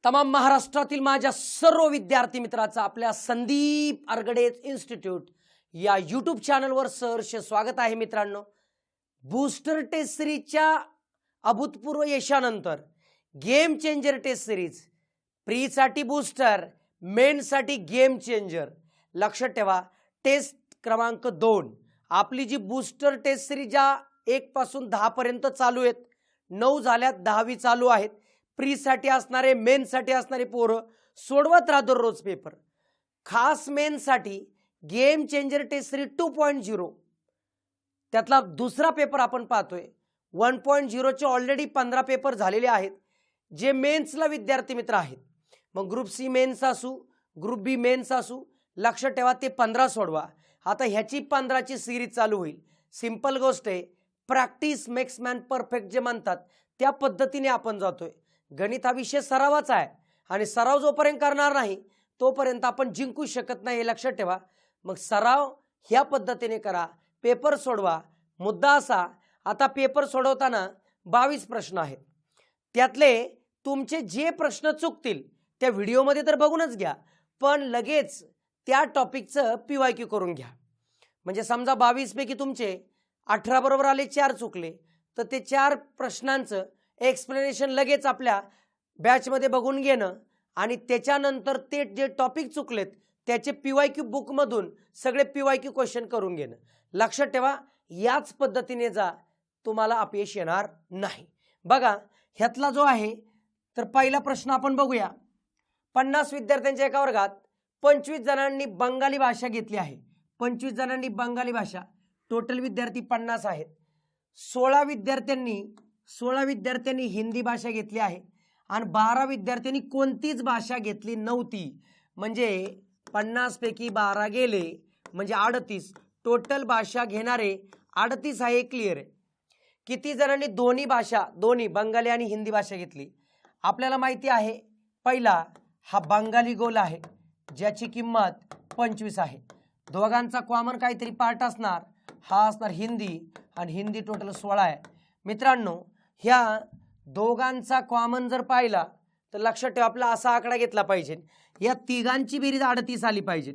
तमाम महाराष्ट्रातील माझ्या सर्व विद्यार्थी मित्रांचा आपल्या संदीप अरगडे इन्स्टिट्यूट या यूट्यूब चॅनलवर सहर्ष स्वागत आहे। मित्रांनो, बूस्टर टेस्ट सिरीजच्या अभूतपूर्व यशानंतर गेम चेंजर टेस्ट सिरीज, प्रीसाठी बूस्टर, मेनसाठी गेम चेंजर, लक्षात ठेवा टेस्ट क्रमांक 2 आपली जी बूस्टर टेस्ट सिरीज 1 पासून 10 पर्यंत चालू आहेत, 9 झाल्यात, 10वी चालू आहेत। प्रीसाठी असणारे, मेनसाठी असणारे पोरं सोडवत राहा दररोज पेपर। खास मेनसाठी गेम चेंजर टेस्ट सिरीज 2.0 त्यातला दुसरा पेपर आपण पाहतोय। 1.0 चे ऑलरेडी 15 पेपर झालेले आहेत जे मेन्सला विद्यार्थी मित्र आहेत। मग ग्रुप सी मेन्स असू, ग्रुप बी मेन्स असू, लक्षात ठेवा ते 15 सोडवा। आता ह्याची 15 ची सिरीज चालू होईल। सिंपल गोष्ट आहे, प्रॅक्टिस मेक्स मॅन परफेक्ट जे म्हणतात त्या पद्धतीने आपण जातोय। गणित हा विषय सरावाचा आहे आणि सराव जोपर्यंत करणार नाही तोपर्यंत आपण जिंकू शकत नाही, हे लक्षात ठेवा। मग सराव ह्या पद्धतीने करा, पेपर सोडवा। मुद्दा असा, आता पेपर सोडवताना 22 प्रश्न आहेत, त्यातले तुमचे जे प्रश्न चुकतील त्या व्हिडिओमध्ये तर बघूनच घ्या, पण लगेच त्या टॉपिकचं PYQ करून घ्या। म्हणजे समजा 22 पैकी तुमचे 18 बरोबर आले, 4 चुकले, तर ते 4 प्रश्नांचं एक्सप्लेनेशन लगेच आपल्या बॅचमध्ये बघून घेणं आणि त्याच्यानंतर ते जे टॉपिक चुकलेत त्याचे PYQ बुकमधून सगळे PYQ क्वेश्चन करून घेणं। लक्षात ठेवा, याच पद्धतीने जा, तुम्हाला अपयश येणार नाही। बघा ह्यातला जो आहे तर पहिला प्रश्न आपण बघूया। 50 विद्यार्थ्यांच्या एका वर्गात 25 जणांनी बंगाली भाषा घेतली आहे। 25 जणांनी बंगाली भाषा, टोटल विद्यार्थी 50 आहेत। 16 विद्यार्थ्यांनी हिंदी भाषा घेतली आहे आणि 12 विद्यार्थ्यांनी कोणतीच भाषा घेतली नव्हती। म्हणजे 50 पैकी 12 गेले म्हणजे 38, टोटल भाषा घेणारे 38 आहे, क्लिअर आहे। किती जणांनी दोन्ही भाषा, दोन्ही बंगाली आणि हिंदी भाषा घेतली? आपल्याला माहिती आहे, पहिला हा बंगाली गोल आहे ज्याची किंमत 25 आहे। दोघांचा कॉमन काहीतरी पार्ट असणार, हा असणार हिंदी, आणि हिंदी टोटल 16 आहे। मित्रांनो, ह्या दोघांचा कॉमन जर पाहिला तर लक्षात ठेवा आपला असा आकडा घेतला पाहिजे, या तिघांची बेरीज 38 आली पाहिजे,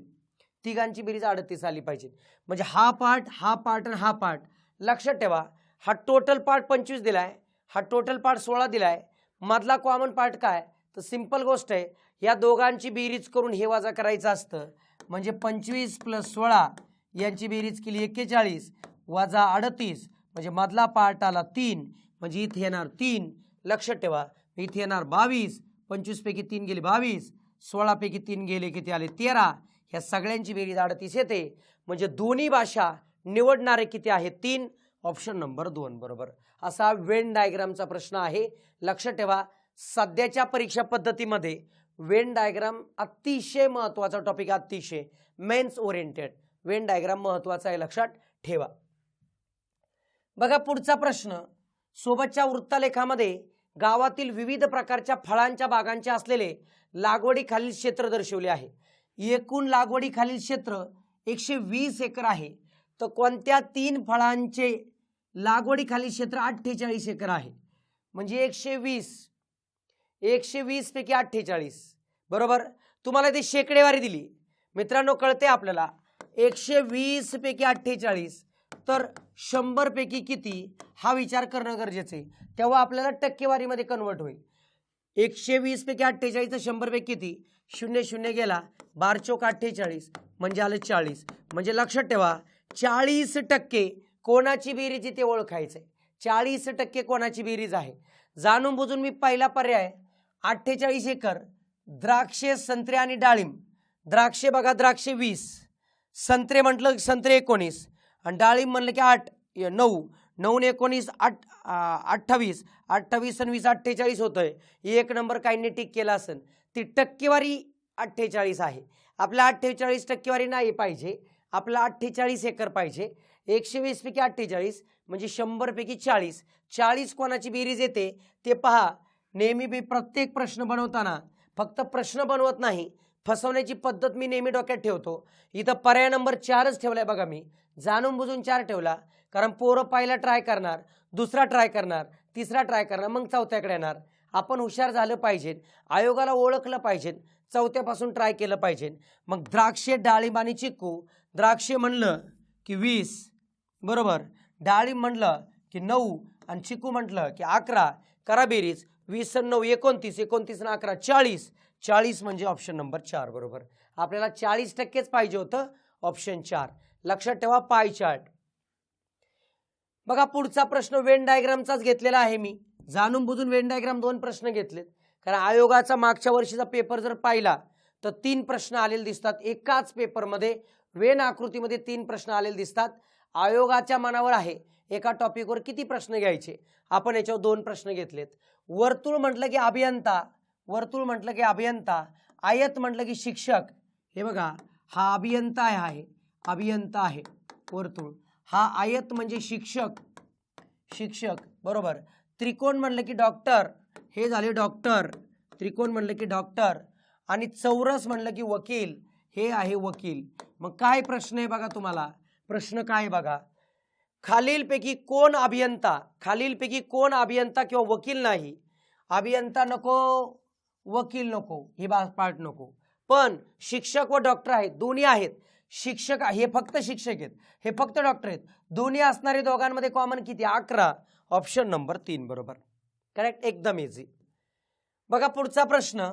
तिघांची बेरीज 38 आली पाहिजे। म्हणजे हा पार्ट, हा पार्ट आणि हा पार्ट, लक्षात ठेवा हा टोटल पार्ट 25 दिलाय, हा टोटल पार्ट 16 दिलाय, मधला कॉमन पार्ट काय? तर सिंपल गोष्ट आहे, या दोघांची बेरीज करून हे वजा करायचं असतं। म्हणजे 25 + 16 यांची बेरीज केली 41 वजा 38, म्हणजे मधला पार्ट आला 3, म्हणजे इथे येणार 3। लक्षात ठेवा इथे येणार 22, 25 पैकी 3 गेले 22, 16 पैकी 3 गेले किती आले 13, ह्या सगळ्यांची बेरीज 38 येते। म्हणजे दोन्ही भाषा निवडणारे किती आहे? 3, ऑप्शन नंबर 2 बरोबर। असा वेन डायग्रामचा प्रश्न आहे। लक्षात ठेवा सध्याच्या परीक्षा पद्धतीमध्ये वेन डायग्राम अतिशय महत्त्वाचा टॉपिक, अतिशय मेन्स ओरिएंटेड वेन डायग्राम महत्त्वाचा आहे, लक्षात ठेवा। बघा पुढचा प्रश्न, सोबतच्या वृत्तलेखामध्ये गावातील विविध प्रकारच्या फळांच्या बागांचे असलेले लागवडीखालील क्षेत्र दर्शवले आहे। एकूण लागवडीखालील क्षेत्र 120 एकर आहे, तर कोणत्या 3 फळांचे लागवडीखालील क्षेत्र 48 एकर आहे? म्हणजे 120 पैकी 48 बरोबर। तुम्हाला ते शेकडेवारी दिली मित्रांनो, कळते आपल्याला 120 पैकी 48 तर 100 पैकी किती, हा विचार करणं गरजेचं आहे, तेव्हा आपल्याला टक्केवारीमध्ये कन्वर्ट होईल। 120 पैकी 48 तर 100 पैकी किती, 0 0 गेला, 12 चौक 48 म्हणजे आलं 40। म्हणजे लक्षात ठेवा 40% कोणाची बेरीज ते ओळखायचंय, 40% कोणाची बेरीज आहे। जाणून बुजून मी पहिला पर्याय 48 एकर द्राक्षे, संत्रे आणि डाळिंब। द्राक्षे बघा, द्राक्षे 20, संत्रे म्हटलं संत्रे 19, आणि डाळिंब म्हणलं की 8 9 9 19 28 28 आणि 20 48 होतंय। 1 नंबर काहींनी टिक केला असेल, ती टक्केवारी 48 आहे। आपला 48 टक्केवारी नाही पाहिजे, आपला 48 एकर पाहिजे। 120 पैकी 48 म्हणजे 100 पैकी 40, 40 कोणाची बेरीज येते ते पहा। नेहमी मी प्रत्येक प्रश्न बनवताना फक्त प्रश्न बनवत नाही, फसवण्याची पद्धत मी नेहमी डोक्यात ठेवतो। इथं पर्याय नंबर 4च ठेवलाय बघा, मी जाणून बुजून 4 ठेवला, कारण पोरं पहिला ट्राय करणार, दुसरा ट्राय करणार, तिसरा ट्राय करणार, मग चौथ्याकडे येणार। आपण हुशार झालं पाहिजे, आयोगाला ओळखलं पाहिजे, चौथ्यापासून ट्राय केलं पाहिजे. मग द्राक्षे, डाळिंब आणि चिक्कू. द्राक्षे म्हणलं की 20, बरोबर. डाळिंब म्हणलं की 9 आणि चिक्कू म्हटलं की 11. करा बेरीज. 20 आणि 9 29, 29 आणि 11 40. 40 म्हणजे ऑप्शन नंबर 4 बरोबर. आपल्याला 40%च पाहिजे होतं, ऑप्शन 4. लक्षात ठेवा पाय चार्ट. बघा पुढचा प्रश्न वेन डायग्रामचाच घेतलेला आहे मी. जाणून बुजून वेन डायग्राम 2 प्रश्न घेतलेत. कारण आयोगाचा मागच्या वर्षीचा पेपर जर पाहिला तर 3 प्रश्न आलेले दिसतात. एकाच पेपरमध्ये वेन आकृतीमध्ये 3 प्रश्न आलेले दिसतात. आयोगाच्या मनावर आहे एका टॉपिकवर किती प्रश्न घ्यायचे. आपण याच्यावर 2 प्रश्न घेतलेत. वर्तुळ म्हटलं की अभियंता, वर्तुळ म्हटलं की अभियंता. आयत म्हटलं की शिक्षक. हे बघा हा अभियंता आहे, अभियंता आहे. वर्तुळ हा आयत म्हणजे शिक्षक, शिक्षक बरोबर. त्रिकोण म्हणलं की डॉक्टर, हे झाले डॉक्टर. त्रिकोण म्हणलं की डॉक्टर. आणि चौरस म्हणलं की वकील, हे आहे वकील. मग काय प्रश्न आहे बघा तुम्हाला. प्रश्न काय बघा, खालीलपैकी कोण अभियंता, खालीलपैकी कोण अभियंता किंवा वकील नाही. अभियंता नको, वकील नको, हे पार्ट नको. पण शिक्षक व डॉक्टर आहेत, दोन्ही आहेत. शिक्षक हे फक्त शिक्षक आहेत, हे फक्त डॉक्टर आहेत. दोन्ही असणारे दोघांमध्ये कॉमन किती, 11. ऑप्शन नंबर 3 बरोबर. करेक्ट, एकदम इझी. बघा पुढचा प्रश्न,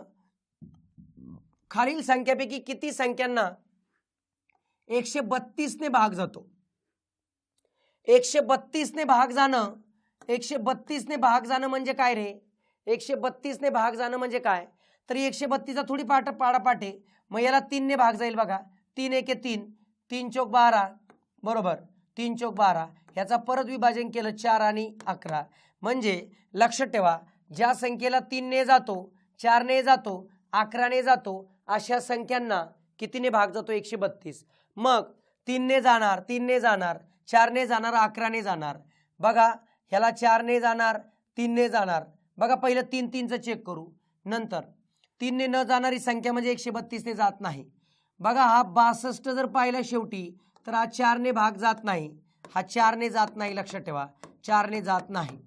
खालील संख्यापैकी किती संख्यांना 132 ने भाग जातो. 132 ने भाग जाणं, 132 ने भाग जाणं म्हणजे काय रे. 132 ने भाग जाणं म्हणजे काय, तर 132चा थोडी पाडापाठ आहे. मग याला 3 ने भाग जाईल बघा. 3 1 3, 3 चौक 12 बरोबर. 3 चौक 12. ह्याचा परत विभाजन केलं 4 आणि 11. म्हणजे लक्षात ठेवा ज्या संख्येला 3 ने जातो, 4 ने जातो, 11 ने जातो, अशा संख्यांना कितीने भाग जातो, 132. मग 3 ने जाणार, 3 ने जाणार, 4 ने जाणार, 11 ने जाणार. बघा ह्याला 4 ने जाणार, 3 ने जाणार. बघा पहिलं 3 3चं चेक करू. नंतर 3 ने न जाणारी संख्या म्हणजे 132 ने जात नाही. बघा हा 62 जर पाहिला शेवटी तर हा 4 ने भाग जात नाही, हा 4 ने जात नाही. लक्षात ठेवा 4 ने जात नाही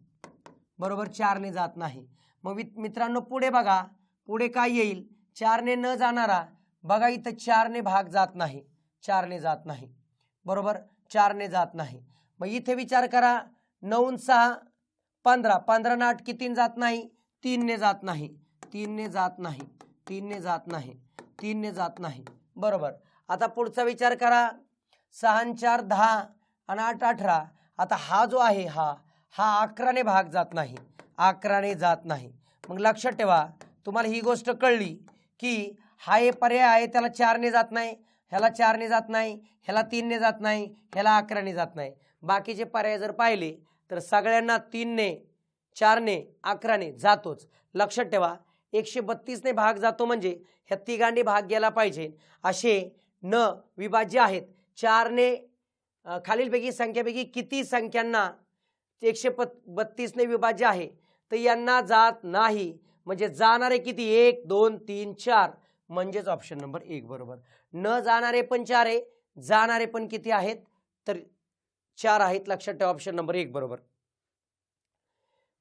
बरोबर, 4 ने जात नाही. मग मित्रांनो पुढे बघा, पुढे काय येईल, 4 ने न जाणारा. बघा इथं 4 ने भाग जात नाही, 4 ने जात नाही बरोबर, 4 ने जात नाही. मग इथे विचार करा 9 6 15, 15 ने 8 कितीने जात नाही, 3 ने जात नाही, 3 ने जात नाही, 3 ने जात नाही, 3 ने जात नाही बरोबर. आता पुढचा विचार करा 6 4 10 आणि 8 18. आता हा जो आहे हा 11 ने भाग जात नाही, 11 ने जात नाही. मग लक्षात ठेवा तुम्हाला ही गोष्ट कळली की हा एक पर्याय आहे त्याला 4 ने जात नाही, ह्याला 4 ने जात नाही, ह्याला 3 ने जात नाही, ह्याला 11 ने जात नाही. बाकीचे पर्याय जर पाहिले तर सगळ्यांना 3 ने, 4 ने, 11 ने जातोच. लक्षात ठेवा 132 ने भाग जातो म्हणजे ह्या तिघांनी भाग गेला पाहिजे. असे न विभाज्य आहेत. 4 ने खालीलपैकी संख्येपैकी किती संख्यांना 132 ने विभाज्य आहे तर यांना जात नाही. म्हणजे जाणारे किती, 1 2 3 4, म्हणजेच ऑप्शन नंबर 1 बरोबर. न जाणारे पण 4 आहे, जाणारे पण किती आहेत तर 4 आहेत. लक्षात ठेवा ऑप्शन नंबर 1 बरोबर.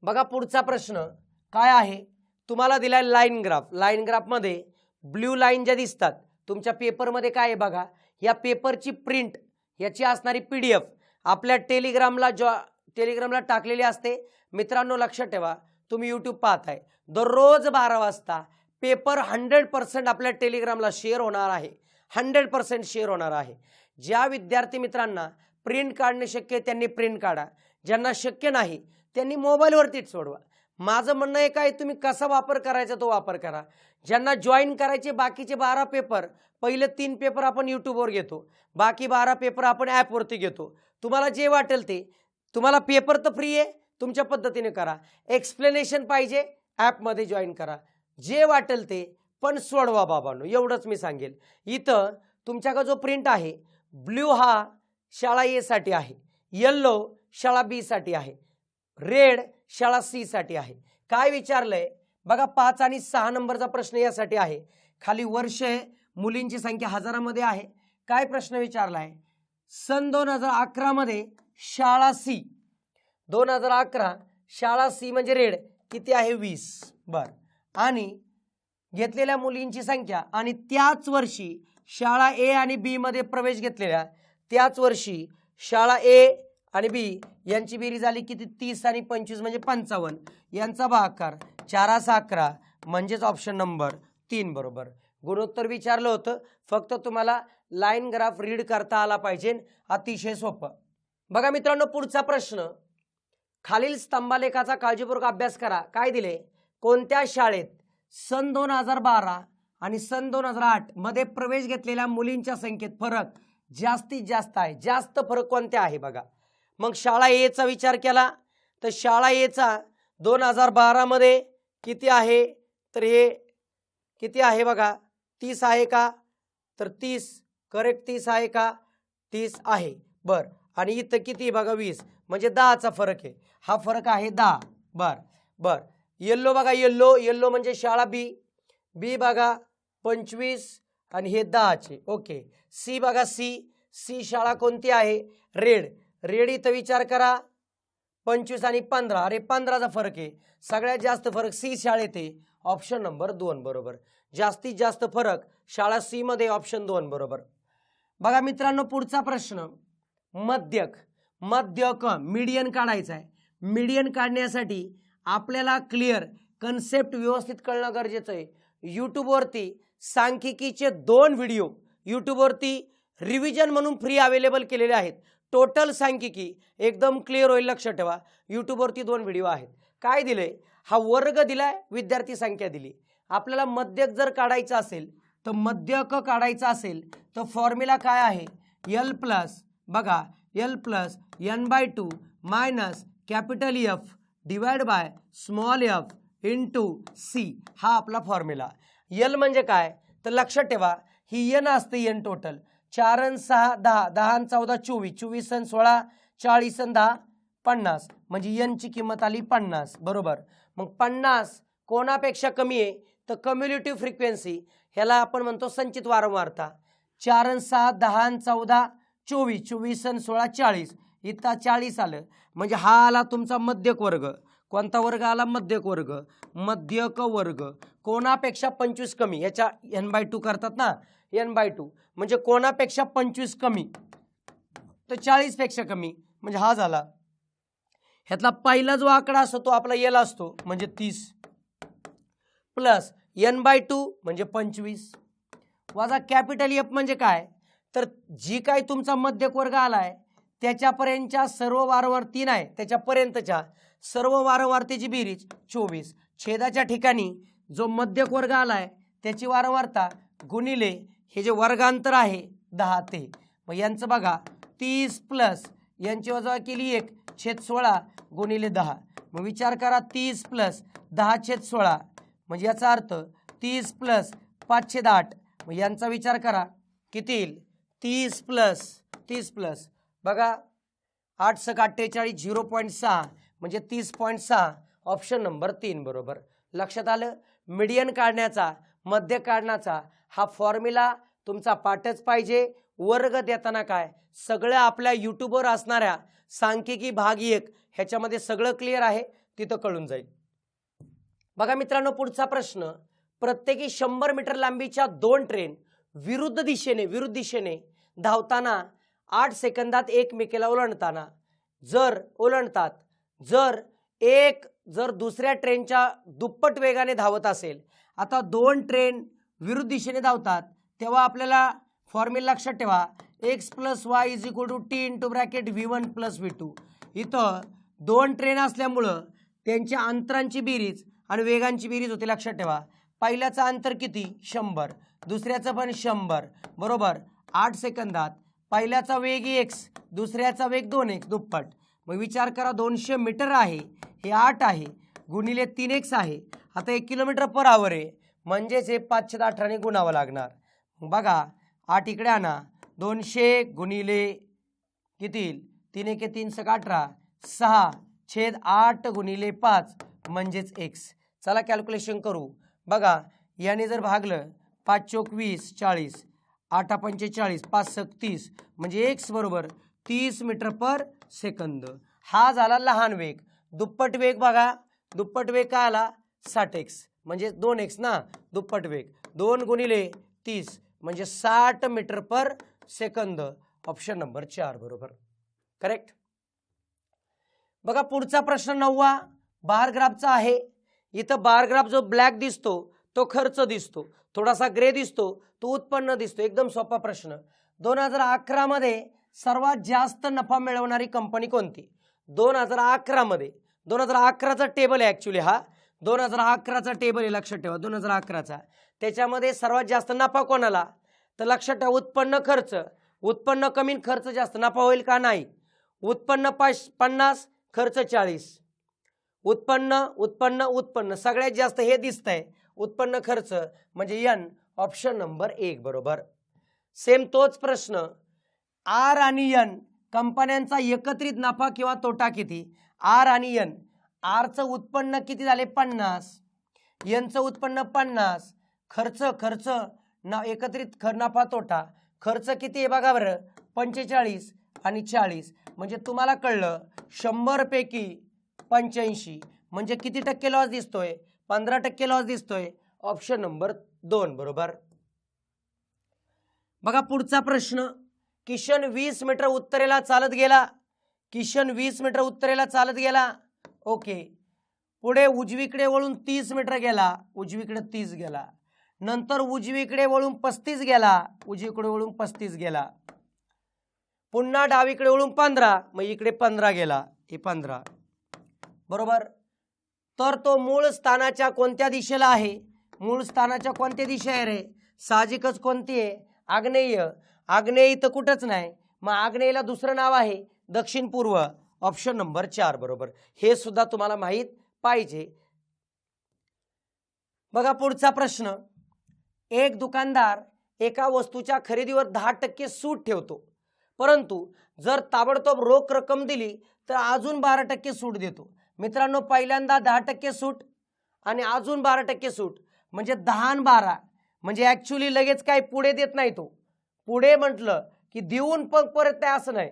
बघा पुढचा प्रश्न काय आहे, तुम्हाला दिलाय लाईन ग्राफ. लाईन ग्राफ मध्ये ब्ल्यू लाईन ज्या दिसतात तुमच्या पेपरमध्ये काय आहे बघा, या पेपरची प्रिंट, याची असणारी PDF आपल्या टेलिग्रामला टाकलेली असते. मित्रांनो लक्षात ठेवा तुम्ही YouTube पाहताय, दररोज 12 वाजता पेपर 100% आपल्या टेलिग्रामला शेअर होणार आहे, 100% शेअर होणार आहे. ज्या विद्यार्थी मित्रांना प्रिंट काढणे शक्य आहे त्यांनी प्रिंट काढा, ज्यांना शक्य नाही त्यांनी मोबाईलवरतीच सोडवा. माझं म्हणणं आहे काय, तुम्ही कसा वापर करायचा तो वापर करा. ज्यांना जॉईन करायचे बाकीचे 12 पेपर, पहिले 3 पेपर आपण यूट्यूबवर घेतो, बाकी 12 पेपर आपण ॲपवरती घेतो. तुम्हाला जे वाटेल ते, तुम्हाला पेपर तर फ्री आहे, तुमच्या पद्धतीने करा. एक्सप्लेनेशन पाहिजे ॲपमध्ये जॉईन करा, जे वाटेल ते पण सोडवा बाबांनो, एवढंच मी सांगेल. इथं तुमच्याकडे जो प्रिंट आहे, ब्ल्यू हा शाळा ए साठी आहे, येल्लो शाळा बी साठी आहे, रेड शाळा सी साठी आहे. काय विचारलंय बघा, 5 आणि 6 नंबरचा प्रश्न यासाठी आहे. खाली वर्ष आहे, मुलींची संख्या हजारामध्ये आहे. काय प्रश्न विचारलाय, सन 2011 मध्ये शाळा सी, 2011 शाळा सी म्हणजे रेड किती आहे 20. बर, आणि घेतलेल्या मुलींची संख्या आणि त्याच वर्षी शाळा ए आणि बी मध्ये प्रवेश घेतलेल्या त्याच वर्षी शाळा ए आणि बी यांची बेरीज झाली किती 30 आणि 25 म्हणजे 55. यांचा भागाकार 4×11 म्हणजेच ऑप्शन नंबर 3 बरोबर. गुणोत्तर विचारलं होतं, फक्त तुम्हाला लाईन ग्राफ रीड करता आला पाहिजे. अतिशय सोपं. बघा मित्रांनो, पुढचा प्रश्न. खालील स्तंभालेखाचा काळजीपूर्वक अभ्यास करा. काय दिले? कोणत्या शाळेत सन 2012 आणि सन 2008 मध्ये प्रवेश घेतलेल्या मुलींच्या संख्येत फरक जास्तीत जास्त आहे? जास्त फरक कोणत्या आहे बघा. मग शाळा ए चा विचार केला तर शाळा ए चा 2012 मध्ये किती आहे? तर हे किती आहे बघा, 30 आहे का? तर 30 करेक्ट 30 आहे का? 30 आहे. बर, आणि इथं किती बघा 20 म्हणजे 10चा फरक आहे. हा फरक आहे 10. बर बर. येल्लो बघा, येल्लो म्हणजे शाळा बी. बी बघा 25 आणि हे 10चे. ओके. सी बघा, सी शाळा कोणती आहे? रेड इथं विचार करा 25 आणि 15. अरे 15चा फरक आहे. सगळ्यात जास्त फरक सी शाळेत आहे. ऑप्शन नंबर 2 बरोबर. जास्तीत जास्त फरक शाळा सी मध्ये, ऑप्शन 2 बरोबर. बघा मित्रांनो, पुढचा प्रश्न. मध्यक मीडियन काढायचा आहे. मीडियन काढण्यासाठी आपल्याला क्लिअर कन्सेप्ट व्यवस्थित कळणं गरजेचं आहे. यूट्यूबवरती सांख्यिकीचे 2 व्हिडिओ यूट्यूबवरती रिव्हिजन म्हणून फ्री अवेलेबल केलेले आहेत. टोटल सांख्यिकी एकदम क्लिअर होईल, लक्षात ठेवा. यूट्यूबवरती 2 व्हिडिओ आहेत. काय दिले? हा वर्ग दिलाय, विद्यार्थी संख्या दिली. आपल्याला मध्यक जर काढायचं असेल तर मध्यक काढायचा असेल तर फॉर्म्युला काय आहे? एल प्लस बघा, L plus n/2 minus capital F divide by small F into C. हा आपला फॉर्म्युला. एल म्हणजे काय तर लक्षात ठेवा, ही एन असते. एन टोटल 4 आणि 6 10, 10 आणि 14 24, 24 आणि 16 40 आणि 10 50 म्हणजे एन ची किंमत आली 50 बरोबर. मग 50 कोणापेक्षा कमी आहे तर कम्युलेटिव्ह फ्रिक्वेन्सी, ह्याला आपण म्हणतो संचित वारंवारता. 4 आणि 6 10 आणि 14 24, 24 आणि 16 40, इथं 40 आलं म्हणजे हा आला तुमचा मध्यक वर्ग. कोणता वर्ग आला? मध्यक वर्ग. मध्यक वर्ग कोणापेक्षा 25 कमी, याच्या n/2 करतात ना, n/2 म्हणजे कोणापेक्षा 25 कमी तर 40 पेक्षा कमी म्हणजे हा झाला. ह्यातला पहिला जो आकडा असतो तो आपला एल असतो म्हणजे 30 प्लस n/2 म्हणजे 25 वजा कॅपिटल एफ म्हणजे काय तर जी काही तुमचा मध्यक वर्ग आलाय त्याच्यापर्यंतच्या सर्व वारंवार 3 आहे त्याच्यापर्यंतच्या सर्व वारंवारतेची बेरीज 24. छेदाच्या ठिकाणी जो मध्यक वर्ग आलाय त्याची वारंवारता गुणिले हे जे वर्गांतर आहे 10 ते. मग यांचं बघा 30 प्लस यांची वजा केली 1/16 गुणिले 10. मग विचार करा 30 प्लस 10/16 म्हणजे याचा अर्थ 30 प्लस 5/8. मग यांचा विचार करा किती येईल? 30 प्लस बघा 8 × 48 0.6 म्हणजे 30.6. ऑप्शन नंबर 3 बरोबर. लक्षात आलं? मीडियन काढण्याचा, मध्य काढण्याचा हा फॉर्म्युला तुमचा पाठच पाहिजे. वर्ग देताना काय सगळं आपल्या यूट्यूबवर असणाऱ्या सांख्यिकी भाग 1 ह्याच्यामध्ये सगळं क्लिअर आहे, तिथं कळून जाईल. बघा मित्रांनो, पुढचा प्रश्न. प्रत्येकी 100 मीटर लांबीच्या 2 ट्रेन विरुद्ध दिशेने धावताना 8 सेकंदात एकमेकाला ओलांडतात. जर दुसऱ्या ट्रेनच्या दुप्पट वेगाने धावत असेल. आता 2 ट्रेन विरुद्ध दिशेने धावतात तेव्हा आपल्याला फॉर्म्युला लक्षात ठेवा, x + y = t × v1 + v2. इथं 2 ट्रेन असल्यामुळं त्यांच्या अंतरांची बेरीज आणि वेगांची बेरीज होते. लक्षात ठेवा, पहिल्याचं अंतर किती 100, दुसऱ्याचं पण 100 बरोबर. 8 सेकंदात पहिल्याचा वेग x, दुसऱ्याचा वेग 2x दुप्पट. मग विचार करा 200 मीटर आहे, हे 8 आहे गुणिले 3x आहे. आता 1 km/h आहे म्हणजेच हे 5/18 ने गुणावं लागणार. बघा 8 इकडे आणा, 200 गुणिले किती 3 × 3 = 18 6/8 गुणिले 5 म्हणजेच x. चला कॅल्क्युलेशन करू. बघा याने जर भागलं 5 × 4 = 20 40 8 × 5 = 40 5 × 6 = 30 म्हणजे x बरोबर 30 मीटर पर सेकंद. हा झाला लहान वेग. दुप्पट वेग बघा दुप्पट वेग काय आला 60x म्हणजे 2x ना, दुप्पट वेग 2 गुणिले 30 म्हणजे 60 metre per second. Option number 4 बरोबर. करेक्ट. बघा पुढचा प्रश्न 9वा बार ग्राफचा आहे. इथं बार ग्राफ जो ब्लॅक दिसतो तो खर्च दिसतो, थोडासा ग्रे दिसतो तो उत्पन्न दिसतो. एकदम सोपा प्रश्न. 2011 मध्ये सर्वात जास्त नफा मिळवणारी कंपनी कोणती? 2011 मध्ये 2011चा टेबल आहे ऍक्च्युली हा. 2011चा टेबल आहे, लक्षात ठेवा 2011चा. त्याच्यामध्ये सर्वात जास्त नफा कोणाला? तर लक्षात ठेवा उत्पन्न खर्च. उत्पन्न कमी खर्च जास्त, नफा होईल का? नाही. उत्पन्न 50 खर्च 40. उत्पन्न उत्पन्न उत्पन्न सगळ्यात जास्त हे दिसतंय उत्पन्न खर्च म्हणजे एन. ऑप्शन नंबर 1 बरोबर. सेम तोच प्रश्न. आर आणि एन कंपन्यांचा एकत्रित नफा किंवा तोटा किती? आर आणि एन. आरचं उत्पन्न किती झाले? 50. एनचं उत्पन्न 50. खर्च खर्च एकत्रित नफा तोटा खर्च किती आहे बघा बरं, 45 आणि 40. म्हणजे तुम्हाला कळलं 100 पैकी 85 म्हणजे किती टक्के लॉस दिसतोय? 15% लॉस दिसतोय. ऑप्शन नंबर 2 बरोबर. बघा पुढचा प्रश्न. किशन 20 मीटर उत्तरेला चालत गेला. किशन 20 मीटर उत्तरेला चालत गेला. ओके. पुढे उजवीकडे वळून 30 मीटर गेला. उजवीकडे 30 गेला. नंतर उजवीकडे वळून 35 गेला. उजवीकडे वळून 35 गेला. पुन्हा डावीकडे वळून 15, मग इकडे 15 गेला. हे 15 बरोबर. तर तो मूळ स्थानाच्या कोणत्या दिशेला आहे? मूळ स्थानाच्या कोणत्या दिशा आहे रे? साहजिकच कोणती आहे? आग्नेय. आग्नेय इथं कुठंच नाही, मग आग्नेयला दुसरं नाव आहे दक्षिण पूर्व. ऑप्शन नंबर 4 बरोबर. हे सुद्धा तुम्हाला माहित पाहिजे. बघा पुढचा प्रश्न. एक दुकानदार एका वस्तूच्या खरेदीवर 10% सूट ठेवतो, परंतु जर ताबडतोब रोख रक्कम दिली तर अजून 12% सूट देतो. मित्रांनो पहिल्यांदा 10% सूट आणि अजून 12% सूट म्हणजे 10 आणि 12 म्हणजे ऍक्च्युली लगेच काय पुढे देत नाही तो. पुढे म्हटलं की देऊन पण परत नाही असं नाही.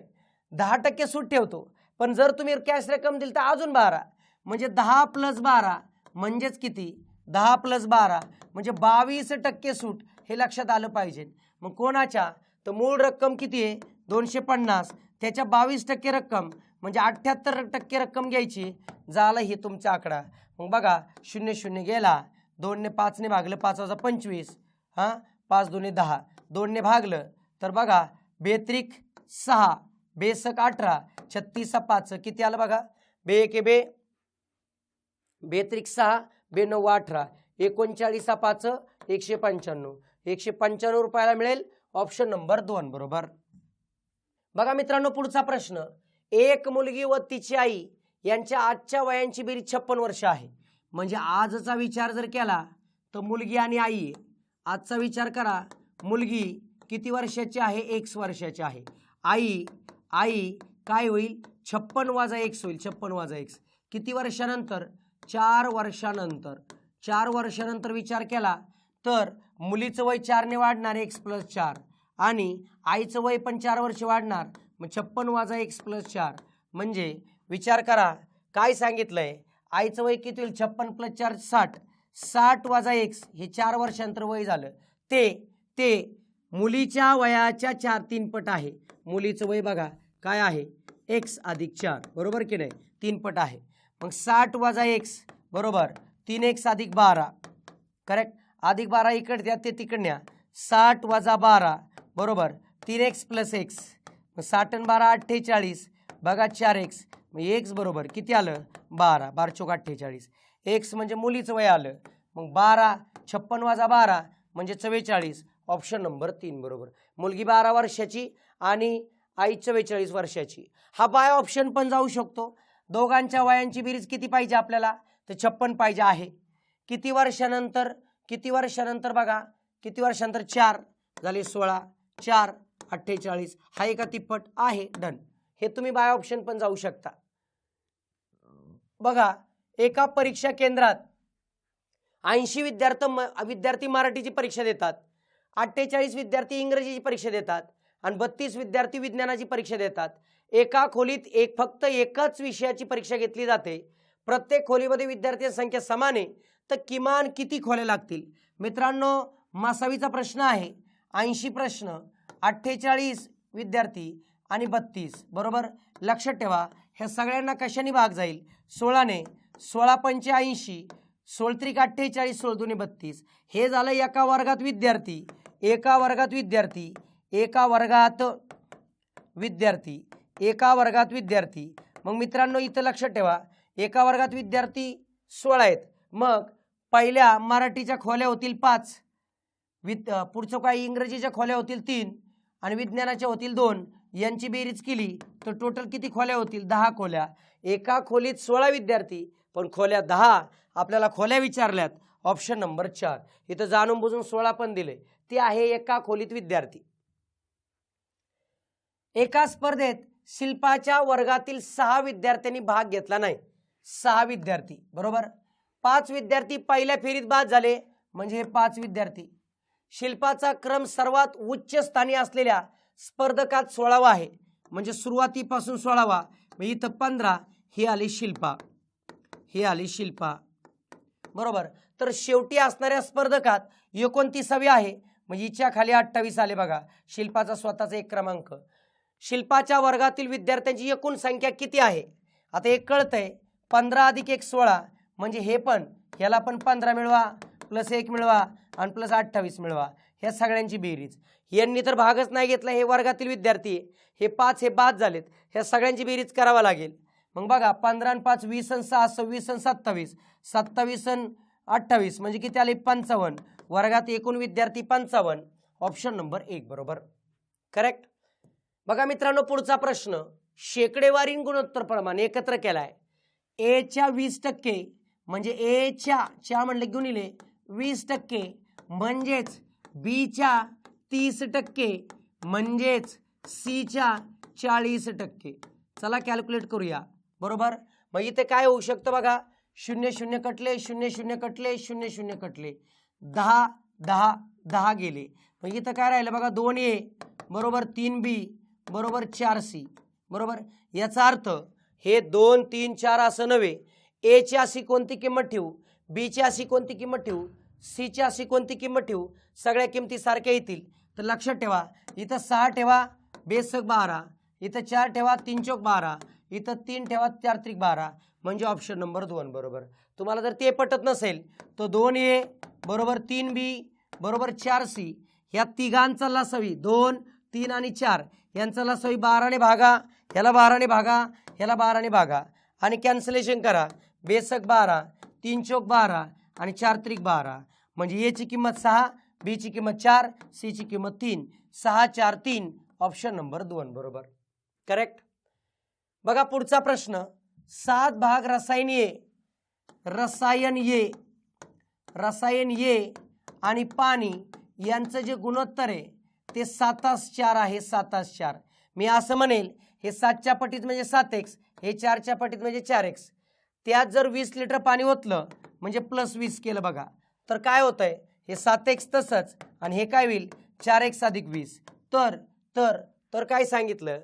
10% सूट ठेवतो, पण जर तुम्ही कॅश रक्कम दिली तर अजून 12 म्हणजे 10 + 12 म्हणजेच किती? 10 + 12 म्हणजे 22% सूट. हे लक्षात आलं पाहिजे. मग कोणाच्या? तर मूळ रक्कम किती आहे? 250. त्याच्या 22% रक्कम म्हणजे 78% रक्कम घ्यायची. झालं ही तुमचा आकडा. मग बघा 0 0 गेला. 2 ने 5 ने भागलं 5 + 25. हां 5 2 10. 2 ने भागलं तर बघा 2 6 2 18 36 5 किती आलं बघा. 2 1 2 2 6 2 9 18 39 5 195. 195 रुपयाला मिळेल. ऑप्शन नंबर 2 बरोबर. बघा मित्रांनो पुढचा प्रश्न. एक मुलगी व तिची आई यांच्या आजच्या वयांची बेरीज 56 वर्ष आहे. म्हणजे आजचा विचार जर केला तर मुलगी आणि आई. आजचा विचार करा. मुलगी किती वर्षाची आहे? X वर्षाची आहे. आई काय होईल? 56 + X होईल. 56 + X किती वर्षानंतर? 4 वर्षानंतर. 4 वर्षानंतर विचार केला तर मुलीचं वय 4 ने वाढणार X + 4 आणि आईचं वय पण 4 वर्ष वाढणार. मग 56 + X + 4 म्हणजे विचार करा काय सांगितलंय. आईचं वय किती होईल? 56 + 4 60. 60 - X हे 4 वर्षांतर वय झालं. ते मुलीच्या वयाच्या 4-3 पट आहे. मुलीचं वय बघा काय आहे? X + 4 बरोबर की नाही? 3 पट आहे. मग 60 - X बरोबर 3x + 12 करेक्ट. अधिक 12 इकडे द्या ते तिकडण्या. 60 - 12 बरोबर 3x + X. मग 60 आणि 12 48 बघा 4x. मग x बरोबर किती आलं? 12. 12 × 4 = 48. x म्हणजे मुलीचं वय आलं. मग 12 56 - 12 म्हणजे 44. ऑप्शन नंबर 3 बरोबर. मुलगी 12 वर्षाची आणि आई 44 वर्षाची. हा बाय ऑप्शन पण जाऊ शकतो. दोघांच्या वयांची बेरीज किती पाहिजे आपल्याला? तर 56 पाहिजे आहे. किती वर्षानंतर? किती वर्षानंतर बघा किती वर्षानंतर? 4 झाले 16. 4 48 हा एका तिप्पट आहे. डन. हे तुम्ही बाय ऑप्शन पण जाऊ शकता. बघा एका परीक्षा केंद्रात 80 विद्यार्थी मराठीची परीक्षा देतात, 48 विद्यार्थी इंग्रजीची परीक्षा देतात आणि 32 विद्यार्थी विज्ञानाची परीक्षा देतात. एका खोलीत फक्त एकच विषयाची परीक्षा घेतली जाते, प्रत्येक खोलीमध्ये विद्यार्थ्यांची संख्या समान आहे तर किमान किती खोल्या लागतील? मित्रांनो, मासावीचा प्रश्न आहे. 80 प्रश्न, 48 विद्यार्थी आणि 32. बरोबर. लक्षात ठेवा, ह्या सगळ्यांना कशाने भाग जाईल? 16ने. 16 पंचे 80, 16 त्रिक 48, 16 दुने 32. हे झालं एका वर्गात विद्यार्थी. एका वर्गात विद्यार्थी. एका वर्गात विद्यार्थी. एका वर्गात विद्यार्थी. मग मित्रांनो इथं लक्षात ठेवा, एका वर्गात विद्यार्थी 16 आहेत. मग पहिल्या मराठीच्या खोल्या होतील 5, पुढचं काही इंग्रजीच्या खोल्या होतील 3 आणि विज्ञानाच्या होतील 2. यांची बेरीज केली तर टोटल किती खोल्या होतील? 10 खोल्या. एका खोलीत 16 विद्यार्थी पण खोल्या 10. आपल्याला खोल्या विचारल्यात, ऑप्शन नंबर 4. इथं जाणून बुजून 16 पण दिले, ते आहे एका खोलीत विद्यार्थी. एका स्पर्धेत शिल्पाच्या वर्गातील 6 विद्यार्थ्यांनी भाग घेतला नाही. 6 विद्यार्थी. बरोबर. 5 विद्यार्थी पहिल्या फेरीत बाद झाले म्हणजे हे 5 विद्यार्थी. शिल्पाचा क्रम सर्वात उच्च स्थानी असलेल्या स्पर्धकात 16वा आहे म्हणजे सुरुवातीपासून 16वा. मग इथं 15. ही आली शिल्पा. ही आली शिल्पा. बरोबर. तर शेवटी असणाऱ्या स्पर्धकात 29वी आहे म्हणजे हिच्या खाली 28 आले. बघा, शिल्पाचा स्वतःचा एक क्रमांक. शिल्पाच्या वर्गातील विद्यार्थ्यांची एकूण संख्या किती आहे? आता एक कळतंय, 15 अधिक 1 16 म्हणजे हे पण, ह्याला पण 15 मिळवा, प्लस 1 मिळवा आणि प्लस 28 मिळवा. ह्या सगळ्यांची बेरीज. यांनी तर भागच नाही घेतला, हे वर्गातील विद्यार्थी. हे 5 हे बाद झालेत. ह्या सगळ्यांची बेरीज करावा लागेल. मग बघा, 15 आणि 5 20 आणि 6 26 आणि 27, 27 आणि 28 म्हणजे किती आले? 55. वर्गात एकूण विद्यार्थी 55. ऑप्शन नंबर 1 बरोबर. करेक्ट. बघा मित्रांनो, पुढचा प्रश्न शेकडेवारी गुणोत्तर प्रमाण एकत्र केलाय. ए च्या 20% म्हणजे ए च्या म्हणले गुणिले 20% म्हणजेच बी च्या 30% म्हणजेच सी च्या 40%. चला कॅल्क्युलेट करूया. बरोबर. मग इथे काय होऊ शकतं बघा, 0 0 कटले, 0 0 कटले, 0 0 कटले, 10 10 10 गेले. मग इथं काय राहिलं बघा, 2A बरोबर 3B बरोबर 4C. बरोबर. याचा अर्थ हे 2 3 4 असं नव्हे. ए ची अशी कोणती किंमत ठेवू, बी ची अशी कोणती किंमत ठेवू, सी ची अशी कोणती किंमत ठेवू, सगळ्या किमती सारख्या येतील. तर लक्षात ठेवा, इथं 6 ठेवा, बेसक 12, इथं 4 ठेवा, 3 चौक 12, इथं 3 ठेवा, 4 त्रिक 12 म्हणजे ऑप्शन नंबर 2 बरोबर. तुम्हाला जर ते पटत नसेल तर 2A बरोबर 3B बरोबर 4C ह्या तिघांचा लसावी 2 3 आणि 4 यांचा लसावी 12 ने भागा, ह्याला 12 ने भागा, ह्याला 12 ने भागा आणि कॅन्सलेशन करा. बेसक 12, 3 चौक 12 आणि 4 त्रिक 12 म्हणजे ए ची किंमत 6, बी ची किंमत 4, सी ची किंमत 3. 6 4 3 ऑप्शन नंबर 2 बरोबर. करेक्ट. बघा पुढचा प्रश्न, 7 भाग रसायन ये आणि पाणी यांचं जे गुणोत्तर आहे ते 7:4 आहे. 7:4. मी असं म्हणेल, हे 7च्या पटीत म्हणजे 7x, हे 4च्या पटीत म्हणजे 4x. त्यात जर 20 लिटर पाणी ओतलं म्हणजे प्लस 20 केलं बघा, तर काय होतंय, हे 7x तसंच आणि हे काय होईल 4x अधिक 20. तर तर तर काय सांगितलं,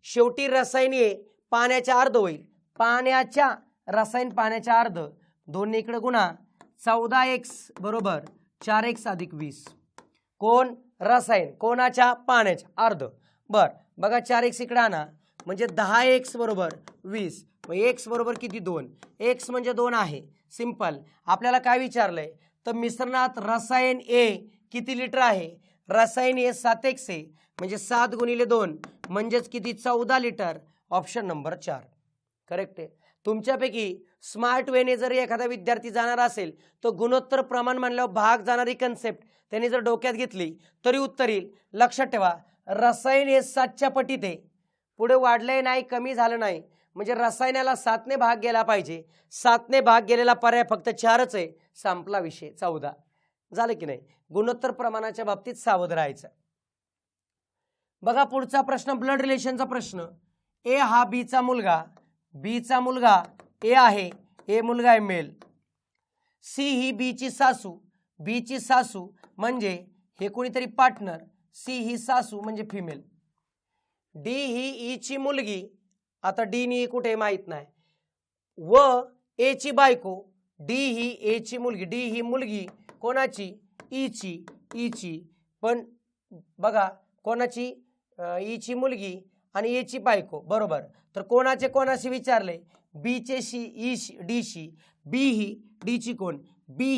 शेवटी रसायन ये पाण्याच्या अर्ध होईल. रसायन पाण्याच्या अर्ध, दोन्ही इकडे गुणा, 14x बरोबर 4x अधिक 20. कोण? रसायन. कोणाच्या? पाण्याच्या अर्ध. बर. बघा 4x इकडे आणा म्हणजे 10x बरोबर 20. मग x बरोबर किती? 2. x म्हणजे 2 आहे. सिंपल. आपल्याला काय विचारलंय, तर मिश्रणात रसायन ए किती लिटर आहे? रसायन ए 7x आहे म्हणजे 7 गुणिले 2 म्हणजेच किती? 14 लिटर. ऑप्शन नंबर 4 करेक्ट आहे. तुमच्यापैकी स्मार्ट वेने जर एखादा विद्यार्थी जाणार असेल तर गुणोत्तर प्रमाण म्हणल्यावर भाग जाणारी कन्सेप्ट त्यांनी जर डोक्यात घेतली तरी उत्तर येईल. लक्षात ठेवा, रसायन हे 7च्या पटीत आहे, पुढे वाढलंय नाही, कमी झालं नाही, म्हणजे रसायनाला 7ने भाग गेला पाहिजे. 7ने भाग गेलेला पर्याय फक्त 4च आहे. संपला विषय. 14 झालं की नाही. गुणोत्तर प्रमाणाच्या बाबतीत सावध राहायचं. बघा पुढचा प्रश्न, ब्लड रिलेशनचा प्रश्न. ए हा बीचा मुलगा, बीचा मुलगा ए आहे, ए मुलगा आहे मेल. सी ही बीची सासू, बीची सासू म्हणजे हे कोणीतरी पार्टनर, सी ही सासू म्हणजे फिमेल. डी ही ईची मुलगी, आता डी नी कुठे माहित नाही, व ए ची बायको, डी ही ए ची मुलगी, डी ही मुलगी कोणाची, ईची पण बघा कोणाची, ईची मुलगी आणि ए ची बायको, बरोबर. तर कोणाचे कोणाशी विचारले, बी चे शी डी शी, बी ही डी ची कोण, बी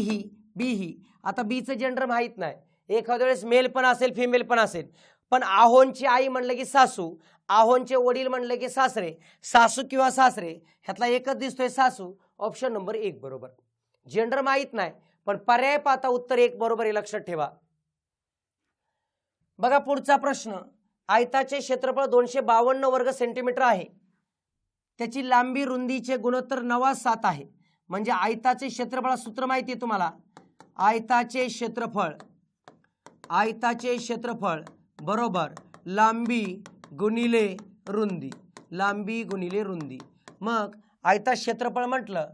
ही. आता बीचं जेंडर माहीत नाही, एखाद्या वेळेस मेल पण असेल फिमेल पण असेल, पण आहोंची आई म्हणलं की सासू, आहोंचे वडील म्हणले की सासरे, सासू किंवा सासरे ह्यातला एकच दिसतोय सासू, ऑप्शन नंबर 1 बरोबर. जेंडर माहीत नाही पण पर्याय पाहता उत्तर 1 बरोबर हे लक्षात ठेवा. बघा पुढचा प्रश्न, आयताचे क्षेत्रफळ 252 वर्ग सेंटीमीटर आहे, त्याची लांबी रुंदीचे गुणोत्तर 9:7 आहे. म्हणजे आयताचे क्षेत्रफळ सूत्र माहिती आहे तुम्हाला, आयताचे क्षेत्रफळ बरोबर लांबी गुणिले रुंदी, लांबी गुणिले रुंदी. मग आयता क्षेत्रफळ म्हटलं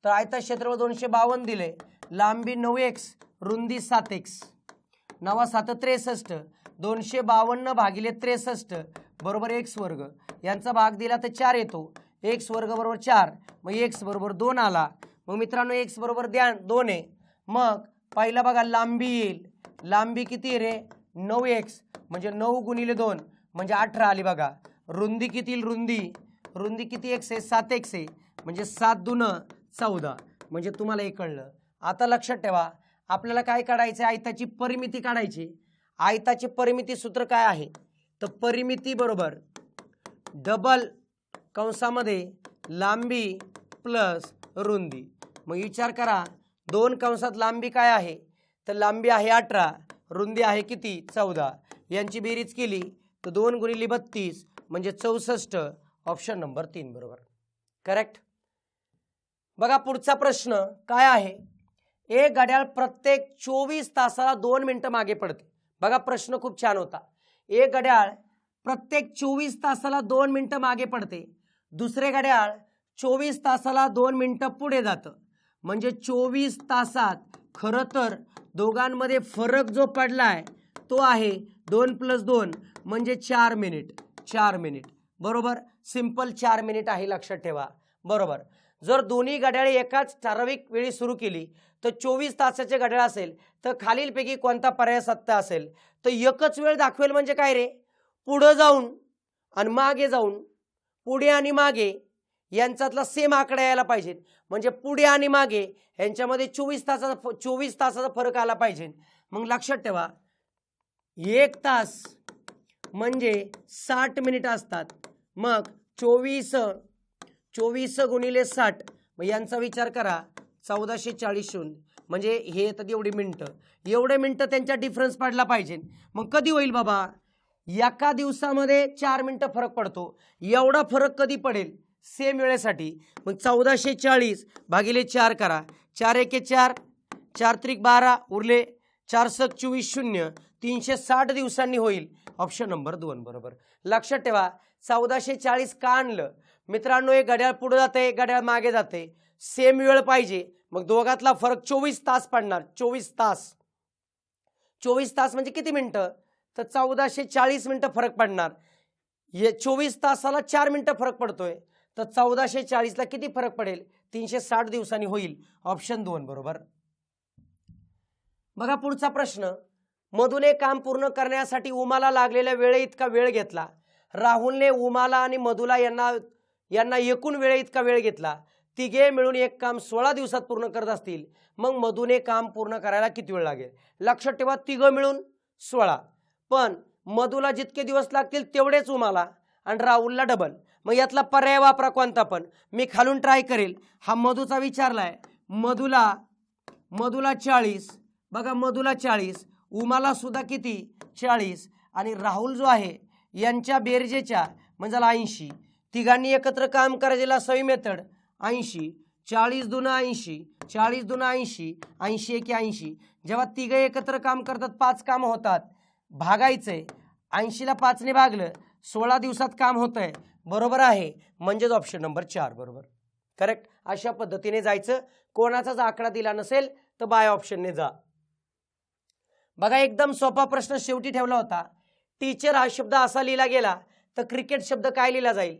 तर आयता क्षेत्रफळ 252 दिले, लांबी 9x रुंदी 7x, 9×7 63, 252 भागिले 63 बरोबर x वर्ग, यांचा भाग दिला तर 4 येतो, x वर्ग बरोबर 4, मग x बरोबर 2 आला. मग मित्रांनो x बरोबर 2 आहे. मग पहिला बघा लांबी येईल, लांबी किती रे 9x म्हणजे 9 गुणिले 2 म्हणजे 18 आली बघा. रुंदी किती येईल, रुंदी किती x आहे 7x आहे म्हणजे 7 दून 14, म्हणजे तुम्हाला हे कळलं. आता लक्षात ठेवा आपल्याला काय काढायचं, आयताची परिमिती काढायची. आयताची परिमिती सूत्र काय आहे, तर परिमिती बरोबर डबल कंसामध्ये लांबी प्लस रुंदी. मग विचार करा 2 कंसात लांबी काय आहे, तर लांबी आहे 18, रुंदी आहे किती 14, यांची बेरीज केली तर 2 गुणिले 32 म्हणजे 64, ऑप्शन नंबर 3 बरोबर करेक्ट. बघा पुढचा प्रश्न काय आहे, एक घड्याळ प्रत्येक 24 तासाला 2 मिनिटं मागे पडते. बघा प्रश्न खूप छान होता, एक घड्याळ प्रत्येक 24 तासाला 2 मिनिटं मागे पडते, दुसरे घड्याळ 24 तासाला 2 मिनिटं पुढे जातं. म्हणजे 24 तासात खरं तर दोघांमध्ये फरक जो पडलाय तो आहे 2 + 2 म्हणजे 4 मिनिट बरोबर. सिंपल 4 मिनिट आहे लक्षात ठेवा बरोबर. जर दोन्ही घड्याळे एकाच ठराविक वेळी सुरू केली तर 24 तासाचे घड्याळ असेल तर खालीलपैकी कोणता पर्याय सत्य असेल, तर एकच वेळ दाखवेल म्हणजे काय रे, पुढे जाऊन आणि मागे जाऊन, पुढे आणि मागे यांच्यातला सेम आकडा यायला पाहिजे. म्हणजे पुढे आणि मागे यांच्यामध्ये 24 तासाचा फरक आला पाहिजे. मग लक्षात ठेवा 1 तास म्हणजे 60 मिनिट असतात. मग 24 गुणिले 60 मग यांचा विचार करा 1440 म्हणजे हे येतात एवढी एवढे मिनिटं त्यांच्या डिफरन्स पडला पाहिजे. मग कधी होईल बाबा, एका दिवसामध्ये 4 मिनिटं फरक पडतो, एवढा फरक कधी पडेल सेम वेळेसाठी. मग 1440 भागिले 4 करा, 4 × 1 4, 4 × 12 उरले 4 × 24 360 दिवसांनी होईल, ऑप्शन नंबर 2 बरोबर. लक्षात ठेवा 1440 का आणलं मित्रांनो, एक घड्याळ पुढे जाते एक घड्याळ मागे जाते, सेम वेळ पाहिजे, मग दोघातला फरक 24 तास पडणार. 24 तास म्हणजे किती मिनिटं, तर 1440 मिनिटं फरक पडणार. हे 24 तासाला 4 मिनिटं फरक पडतोय, तर 1440ला किती फरक पडेल, 360 दिवसांनी होईल, ऑप्शन 2 बरोबर. बघा पुढचा प्रश्न, मधुने काम पूर्ण करण्यासाठी उमाला लागलेल्या वेळे इतका वेळ घेतला. राहुलने उमाला आणि मधुला यांना एकूण वेळे इतका वेळ घेतला. तिघे मिळून एक काम 16 दिवसात पूर्ण करत असतील, मग मधुने काम पूर्ण करायला किती वेळ लागेल. लक्षात ठेवा तिघं मिळून 16, पण मधुला जितके दिवस लागतील तेवढेच उमाला आणि राहुलला डबल. मग यातला पर्याय वापरा कोणता पण, मी खालून ट्राय करेल. हा मधुचा विचारलाय, मधुला 40, बघा मधुला 40, उमाला सुद्धा किती 40, आणि राहुल जो आहे यांच्या बेरजेच्या म्हणजे 80. तिघांनी एकत्र काम करायला सवी मेथड 80, 40 दून 80, 40 दून 80, 80 एके 80. जेव्हा तिघे एकत्र काम करतात 5 काम होतात, भागायचंय 80ला 5ने भागलं 16 दिवसात काम होतंय, बरोबर आहे, म्हणजेच ऑप्शन नंबर 4 बरोबर करेक्ट. अशा पद्धतीने जायचं. कोणाचाच आकडा दिला नसेल तर बाय ऑप्शनने जा. बघा एकदम सोपा प्रश्न शेवटी ठेवला होता. टीचर हा शब्द असा लिहिला गेला तर क्रिकेट शब्द काय लिहिला जाईल.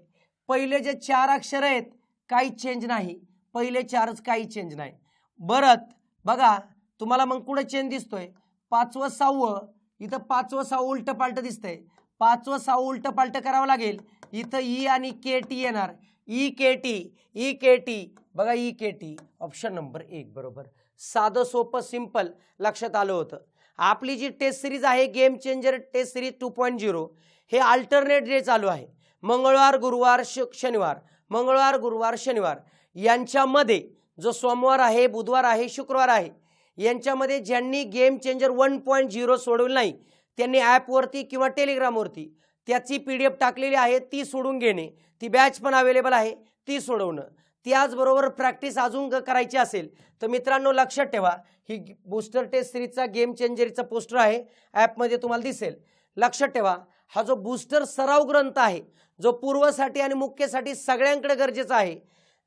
पहिले जे 4 अक्षर आहेत काही चेंज नाही, पहिले 4च काही चेंज नाही. परत बघा तुम्हाला मग कुठे चेंज दिसतोय 5वं 6वं, इथं 5वं 6वं उलट पालट दिसतंय. 5वं 6वं उलट पालट करावं लागेल. इथं ई आणि के टी येणार. ई के टी बघा ई के टी ऑप्शन नंबर 1 बरोबर. साधं सोपं सिंपल लक्षात आलं होतं. आपली जी टेस्ट सिरीज आहे गेम चेंजर टेस्ट सिरीज 2.0 हे अल्टरनेट डे चालू आहे. मंगळवार गुरुवार शनिवार, मंगळवार गुरुवार शनिवार यांच्यामध्ये जो सोमवार आहे बुधवार आहे शुक्रवार आहे यांच्यामध्ये ज्यांनी गेम चेंजर 1.0 सोडवलं नाही त्यांनी ॲपवरती किंवा टेलिग्रामवरती त्याची PDF टाकलेली आहे ती सोडून घेणे. ती बॅच पण अवेलेबल आहे ती सोडवणं. त्याचबरोबर प्रॅक्टिस अजून करायची असेल तर मित्रांनो लक्षात ठेवा ही बूस्टर टेस्ट सिरीजचा गेम चेंजरचा पोस्टर आहे ॲपमध्ये तुम्हाला दिसेल. लक्षात ठेवा हा जो बूस्टर सराव ग्रंथ आहे जो पूर्वसाठी आणि मुख्यसाठी सगळ्यांकडे गरजेचा आहे.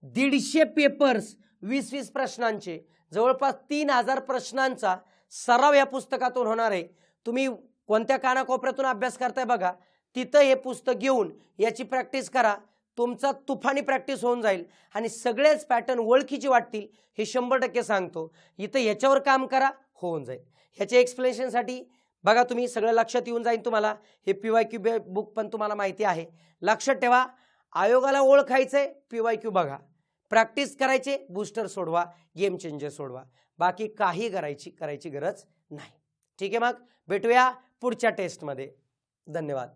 150 पेपर्स 20-20 प्रश्नांचे जवळपास 3000 प्रश्नांचा सराव या पुस्तकातून होणार आहे. तुम्ही कोणत्या कानाकोपऱ्यातून अभ्यास करताय बघा तिथं हे पुस्तक घेऊन याची प्रॅक्टिस करा. तुमचा तुफानी प्रॅक्टिस होऊन जाईल आणि सगळेच पॅटर्न ओळखीचे वाटतील हे 100% सांगतो. इथं याच्यावर काम करा होऊन जाईल. ह्याच्या एक्सप्लेनेशनसाठी बघा तुम्ही सगळं लक्षात येऊन जाईल तुम्हाला. हे PYQ बुक पण तुम्हाला माहिती आहे. लक्षात ठेवा आयोगाला ओळखायचंय PYQ बघा, प्रॅक्टिस करायचे, बूस्टर सोडवा, गेम चेंजर सोडवा, बाकी काही करायची गरज नाही. ठीक आहे मग भेटूया पुढच्या टेस्टमध्ये. धन्यवाद.